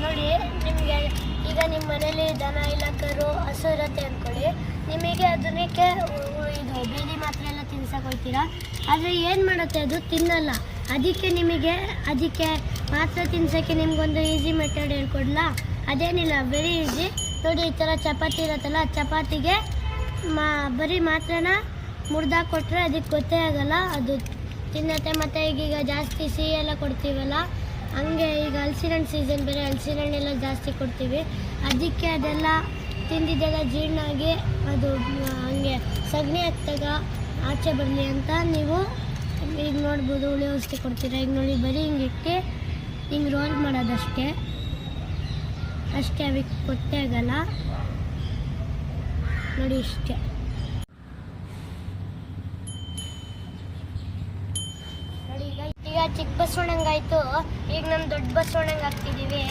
ನೋಡಿ ನಿಮಗೆ ಈಗ ನಿಮ್ಮ ಮನೇಲಿ ದನ ಇಲ್ಲ ಕರು ಹಸು ಇರುತ್ತೆ ಅಂದ್ಕೊಳ್ಳಿ, ನಿಮಗೆ ಅದಕ್ಕೆ ಇದು ಬೀದಿ ಮಾತ್ರೆ ಎಲ್ಲ ತಿನ್ಸಕ್ಕೆ ಹೋಗ್ತೀರಾ. ಆದರೆ ಏನು ಮಾಡುತ್ತೆ, ಅದು ತಿನ್ನಲ್ಲ. ಅದಕ್ಕೆ ಮಾತ್ರೆ ತಿನ್ಸೋಕ್ಕೆ ನಿಮ್ಗೊಂದು ಈಸಿ ಮೆಥಡ್ ಹೇಳ್ಕೊಡ್ಲಾ? ಅದೇನಿಲ್ಲ, ವೆರಿ ಈಸಿ. ನೋಡಿ ಈ ಥರ ಚಪಾತಿ ಇರುತ್ತಲ್ಲ, ಚಪಾತಿಗೆ ಬರೀ ಮಾತ್ರೆನ ಮುರಿದಾಕೊಟ್ರೆ ಅದಕ್ಕೆ ಗೊತ್ತೇ ಆಗಲ್ಲ, ಅದು ತಿನ್ನತ್ತೆ. ಮತ್ತು ಈಗ ಜಾಸ್ತಿ ಸಿಹಿ ಎಲ್ಲ ಕೊಡ್ತೀವಲ್ಲ, ಹಂಗೆ ಈಗ ಹಲಸಿನ ಹಣ್ಣು ಸೀಸನ್ ಬೇರೆ, ಹಲಸಿನ ಹಣ್ಣೆಲ್ಲ ಜಾಸ್ತಿ ಕೊಡ್ತೀವಿ. ಅದಕ್ಕೆ ಅದೆಲ್ಲ ತಿಂದಿದ್ದೆಲ್ಲ ಜೀರ್ಣ ಆಗಿ ಅದು ಹಂಗೆ ಸಗಣಿ ಹಾಕ್ದಾಗ ಆಚೆ ಬರಲಿ ಅಂತ ನೀವು ಈಗ ನೋಡ್ಬೋದು ಹುಳಿ ಔಷಧಿ ಕೊಡ್ತೀರಾ. ಈಗ ನೋಡಿ ಬರೀ ಹಿಂಗೆ ಇಟ್ಟು ಹಿಂಗೆ ರೋಲ್ ಮಾಡೋದಷ್ಟೇ, ಅದಕ್ಕೆ ಗೊತ್ತೇ ಆಗಲ್ಲ. ನೋಡಿ ಇಷ್ಟೇ. ನೋಡಿ ಈಗ ಚಿಕ್ಕ ಬಸವಣ್ಣಂಗಾಯ್ತು, ಈಗ ನಮ್ಮ ದೊಡ್ಡ ಬಸವಣ್ಣಂಗೆ ಹಾಕ್ತಿದ್ದೀವಿ.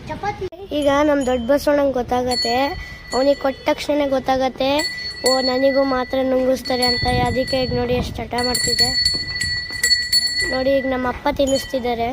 ಚಪಾತಿ ಈಗ ನಮ್ಮ ದೊಡ್ಡ ಬಸವಣ್ಣಂಗೆ ಗೊತ್ತಾಗತ್ತೆ, ಅವನಿಗೆ ಕೊಟ್ಟ ತಕ್ಷಣ ಗೊತ್ತಾಗತ್ತೆ, ಓ ನನಗೂ ಮಾತ್ರ ನುಂಗಿಸ್ತಾರೆ ಅಂತ. ಅದಕ್ಕೆ ಈಗ ನೋಡಿ ಎಷ್ಟು ಹಠ ಮಾಡ್ತಿದ್ದೆ. ನೋಡಿ ಈಗ ನಮ್ಮ ಅಪ್ಪ ತಿನ್ನಿಸ್ತಿದ್ದಾರೆ.